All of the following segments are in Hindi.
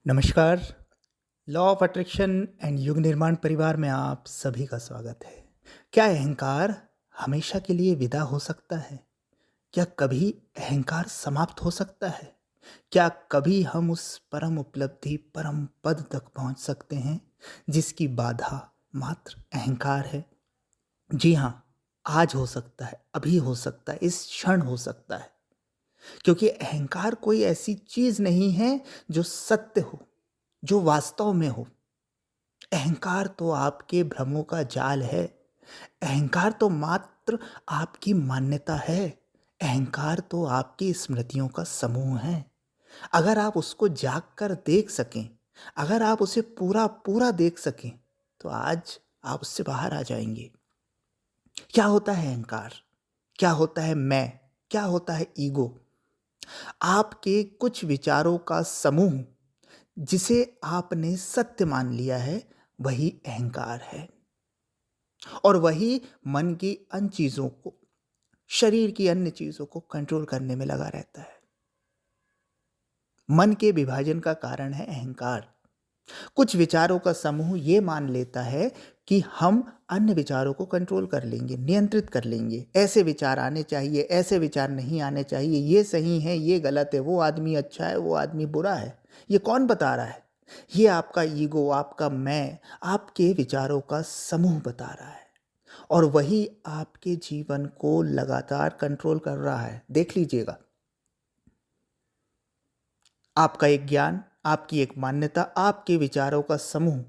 नमस्कार। लॉ ऑफ अट्रैक्शन एंड युग निर्माण परिवार में आप सभी का स्वागत है। क्या अहंकार हमेशा के लिए विदा हो सकता है? क्या कभी अहंकार समाप्त हो सकता है? क्या कभी हम उस परम उपलब्धि, परम पद तक पहुंच सकते हैं जिसकी बाधा मात्र अहंकार है? जी हाँ, आज हो सकता है, अभी हो सकता है, इस क्षण हो सकता है। क्योंकि अहंकार कोई ऐसी चीज नहीं है जो सत्य हो, जो वास्तव में हो। अहंकार तो आपके भ्रमों का जाल है। अहंकार तो मात्र आपकी मान्यता है। अहंकार तो आपकी स्मृतियों का समूह है। अगर आप उसको जाग कर देख सकें, अगर आप उसे पूरा पूरा देख सकें, तो आज आप उससे बाहर आ जाएंगे। क्या होता है अहंकार? क्या होता है मैं? क्या होता है ईगो? आपके कुछ विचारों का समूह जिसे आपने सत्य मान लिया है, वही अहंकार है। और वही मन की अन्य चीजों को, शरीर की अन्य चीजों को कंट्रोल करने में लगा रहता है। मन के विभाजन का कारण है अहंकार। कुछ विचारों का समूह ये मान लेता है कि हम अन्य विचारों को कंट्रोल कर लेंगे, नियंत्रित कर लेंगे। ऐसे विचार आने चाहिए, ऐसे विचार नहीं आने चाहिए, ये सही है, ये गलत है, वो आदमी अच्छा है, वो आदमी बुरा है। ये कौन बता रहा है? ये आपका ईगो, आपका मैं, आपके विचारों का समूह बता रहा है। और वही आपके जीवन को लगातार कंट्रोल कर रहा है। देख लीजिएगा, आपका एक ज्ञान, आपकी एक मान्यता, आपके विचारों का समूह,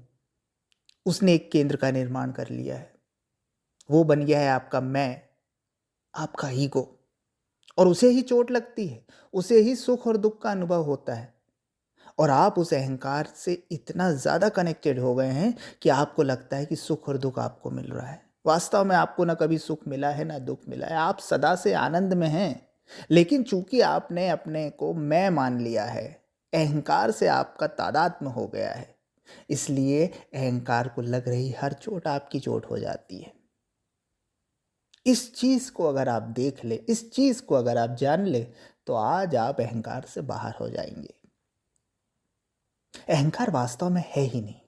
उसने एक केंद्र का निर्माण कर लिया है। वो बन गया है आपका मैं, आपका ईगो। और उसे ही चोट लगती है, उसे ही सुख और दुख का अनुभव होता है। और आप उस अहंकार से इतना ज़्यादा कनेक्टेड हो गए हैं कि आपको लगता है कि सुख और दुख आपको मिल रहा है। वास्तव में आपको ना कभी सुख मिला है ना दुख मिला है, आप सदा से आनंद में हैं। लेकिन चूंकि आपने अपने को मैं मान लिया है, अहंकार से आपका तादात्म्य हो गया है, इसलिए अहंकार को लग रही हर चोट आपकी चोट हो जाती है। इस चीज को अगर आप देख ले, इस चीज को अगर आप जान ले, तो आज आप अहंकार से बाहर हो जाएंगे। अहंकार वास्तव में है ही नहीं।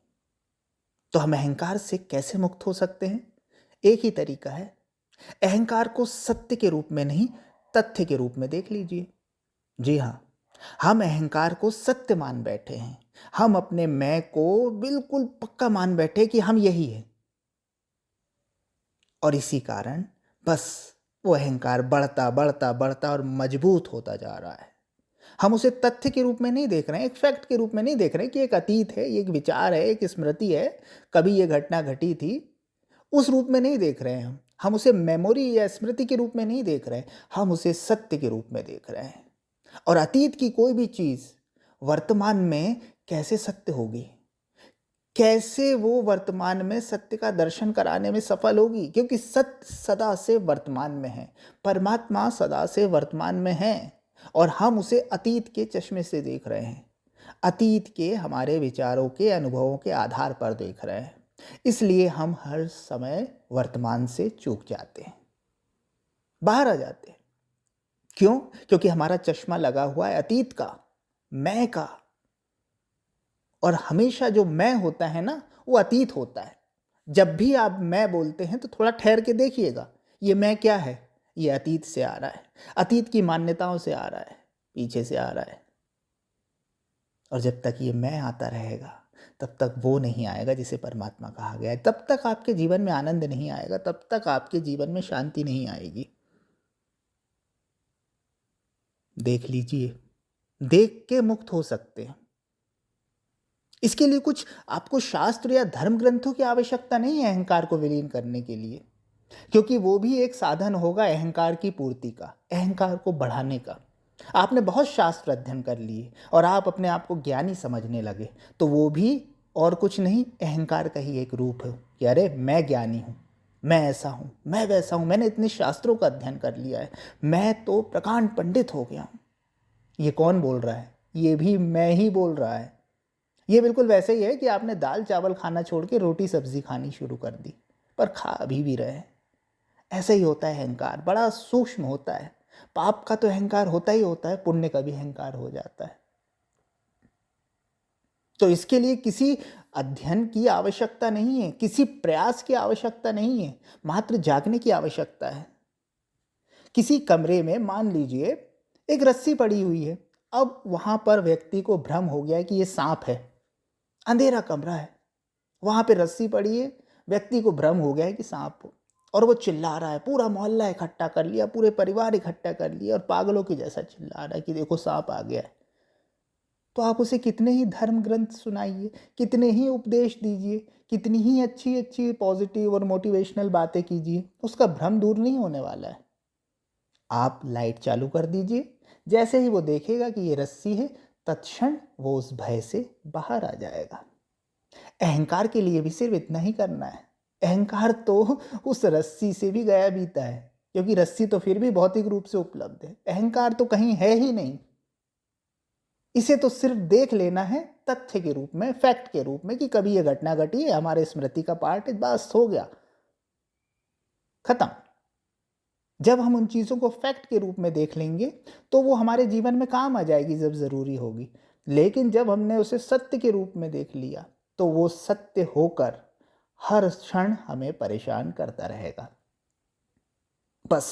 तो हम अहंकार से कैसे मुक्त हो सकते हैं? एक ही तरीका है, अहंकार को सत्य के रूप में नहीं, तथ्य के रूप में देख लीजिए। जी हाँ, हम अहंकार को सत्य मान बैठे हैं। हम अपने मैं को बिल्कुल पक्का मान बैठे कि हम यही हैं। और इसी कारण बस वो अहंकार बढ़ता बढ़ता बढ़ता और मजबूत होता जा रहा है। हम उसे तथ्य के रूप में नहीं देख रहे हैं, एक फैक्ट के रूप में नहीं देख रहे हैं कि एक अतीत है, एक विचार है, एक स्मृति है, कभी ये घटना घटी थी, उस रूप में नहीं देख रहे हैं। हम उसे मेमोरी या स्मृति के रूप में नहीं देख रहे हैं, हम उसे सत्य के रूप में देख रहे हैं। और अतीत की कोई भी चीज वर्तमान में कैसे सत्य होगी? कैसे वो वर्तमान में सत्य का दर्शन कराने में सफल होगी? क्योंकि सत्य सदा से वर्तमान में है, परमात्मा सदा से वर्तमान में है। और हम उसे अतीत के चश्मे से देख रहे हैं, अतीत के हमारे विचारों के अनुभवों के आधार पर देख रहे हैं। इसलिए हम हर समय वर्तमान से चूक जाते हैं, बाहर आ जाते हैं। क्यों? क्योंकि हमारा चश्मा लगा हुआ है अतीत का, मैं का। और हमेशा जो मैं होता है ना, वो अतीत होता है। जब भी आप मैं बोलते हैं तो थोड़ा ठहर के देखिएगा, ये मैं क्या है? ये अतीत से आ रहा है, अतीत की मान्यताओं से आ रहा है, पीछे से आ रहा है। और जब तक ये मैं आता रहेगा, तब तक वो नहीं आएगा जिसे परमात्मा कहा गया है। तब तक आपके जीवन में आनंद नहीं आएगा, तब तक आपके जीवन में शांति नहीं आएगी। देख लीजिए, देख के मुक्त हो सकते हैं। इसके लिए कुछ आपको शास्त्र या धर्म ग्रंथों की आवश्यकता नहीं है अहंकार को विलीन करने के लिए, क्योंकि वो भी एक साधन होगा अहंकार की पूर्ति का, अहंकार को बढ़ाने का। आपने बहुत शास्त्र अध्ययन कर लिए और आप अपने आप को ज्ञानी समझने लगे, तो वो भी और कुछ नहीं, अहंकार का ही एक रूप है कि अरे मैं ज्ञानी हूँ, मैं ऐसा हूँ, मैं वैसा हूँ, मैंने इतने शास्त्रों का अध्ययन कर लिया है, मैं तो प्रकांड पंडित हो गया हूँ। ये कौन बोल रहा है? ये भी मैं ही बोल रहा है। ये बिल्कुल वैसे ही है कि आपने दाल चावल खाना छोड़ के रोटी सब्जी खानी शुरू कर दी, पर खा अभी भी रहे। ऐसा ही होता है अहंकार, बड़ा सूक्ष्म होता है। पाप का तो अहंकार होता ही होता है, पुण्य का भी अहंकार हो जाता है। तो इसके लिए किसी अध्ययन की आवश्यकता नहीं है, किसी प्रयास की आवश्यकता नहीं है, मात्र जागने की आवश्यकता है। किसी कमरे में मान लीजिए एक रस्सी पड़ी हुई है, अब वहां पर व्यक्ति को भ्रम हो गया है कि ये सांप है, अंधेरा कमरा है, वहां पे रस्सी पड़ी है, व्यक्ति को भ्रम हो गया है कि सांप हो, और वो चिल्ला रहा है, पूरा मोहल्ला इकट्ठा कर लिया, पूरे परिवार इकट्ठा कर लिया और पागलों की जैसा चिल्ला रहा है कि देखो सांप आ गया है। तो आप उसे कितने ही धर्म ग्रंथ सुनाइए, कितने ही उपदेश दीजिए, कितनी ही अच्छी अच्छी पॉजिटिव और मोटिवेशनल बातें कीजिए, उसका भ्रम दूर नहीं होने वाला है। आप लाइट चालू कर दीजिए, जैसे ही वो देखेगा कि ये रस्सी है, तत्क्षण वो उस भय से बाहर आ जाएगा। अहंकार के लिए भी सिर्फ इतना ही करना है। अहंकार तो उस रस्सी से भी गया बीता है, क्योंकि रस्सी तो फिर भी भौतिक रूप से उपलब्ध है, अहंकार तो कहीं है ही नहीं। इसे तो सिर्फ देख लेना है तथ्य के रूप में, फैक्ट के रूप में कि कभी ये घटना घटी है, हमारे स्मृति का पार्ट है, बस हो गया, खत्म। जब हम उन चीज़ों को फैक्ट के रूप में देख लेंगे तो वो हमारे जीवन में काम आ जाएगी जब ज़रूरी होगी। लेकिन जब हमने उसे सत्य के रूप में देख लिया तो वो सत्य होकर हर क्षण हमें परेशान करता रहेगा। बस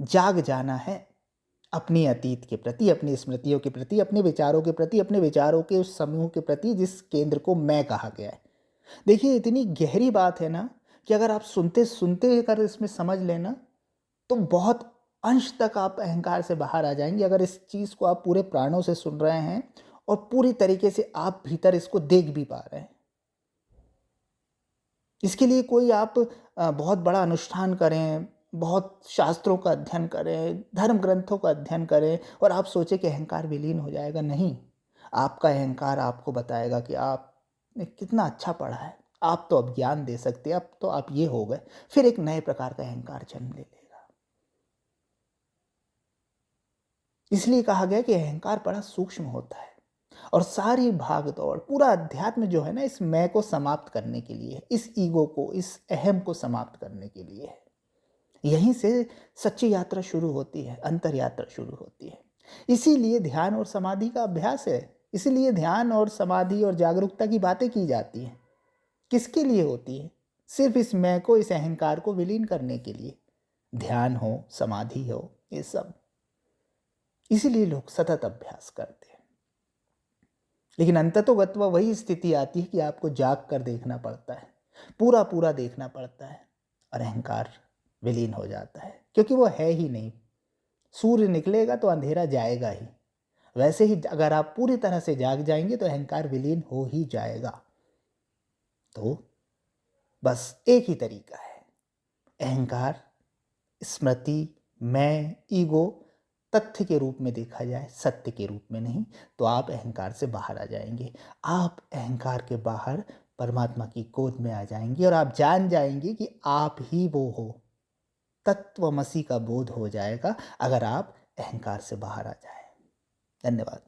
जाग जाना है अपनी अतीत के प्रति, अपनी स्मृतियों के प्रति, अपने विचारों के प्रति, अपने विचारों के उस समूह के प्रति जिस केंद्र को मैं कहा गया है। देखिए इतनी गहरी बात है ना कि अगर आप सुनते सुनते अगर इसमें समझ लेना तो बहुत अंश तक आप अहंकार से बाहर आ जाएंगे। अगर इस चीज़ को आप पूरे प्राणों से सुन रहे हैं और पूरी तरीके से आप भीतर इसको देख भी पा रहे हैं। इसके लिए कोई आप बहुत बड़ा अनुष्ठान करें, बहुत शास्त्रों का अध्ययन करें, धर्म ग्रंथों का अध्ययन करें और आप सोचे कि अहंकार विलीन हो जाएगा, नहीं। आपका अहंकार आपको बताएगा कि आपने कितना अच्छा पढ़ा है, आप तो अब ज्ञान दे सकते हैं, अब तो आप ये हो गए, फिर एक नए प्रकार का अहंकार जन्म ले लेगा। इसलिए कहा गया कि अहंकार बड़ा सूक्ष्म होता है और सारी भाग दौड़, पूरा अध्यात्म जो है ना, इस मैं को समाप्त करने के लिए, इस ईगो को, इस अहम को समाप्त करने के लिए है। यहीं से सच्ची यात्रा शुरू होती है, अंतर यात्रा शुरू होती है। इसीलिए ध्यान और समाधि का अभ्यास है, इसीलिए ध्यान और समाधि और जागरूकता की बातें की जाती हैं। किसके लिए होती है? सिर्फ इस मैं को, इस अहंकार को विलीन करने के लिए। ध्यान हो, समाधि हो, ये सब इसीलिए लोग सतत अभ्यास करते हैं। लेकिन अंततोगत्वा वही स्थिति आती है कि आपको जाग कर देखना पड़ता है, पूरा पूरा देखना पड़ता है और अहंकार विलीन हो जाता है, क्योंकि वो है ही नहीं। सूर्य निकलेगा तो अंधेरा जाएगा ही, वैसे ही अगर आप पूरी तरह से जाग जाएंगे तो अहंकार विलीन हो ही जाएगा। तो बस एक ही तरीका है, अहंकार, स्मृति, मैं, ईगो तथ्य के रूप में देखा जाए, सत्य के रूप में नहीं, तो आप अहंकार से बाहर आ जाएंगे। आप अहंकार के बाहर परमात्मा की गोद में आ जाएंगे और आप जान जाएंगे कि आप ही वो हो। तत्वमसि का बोध हो जाएगा अगर आप अहंकार से बाहर आ जाएं। धन्यवाद।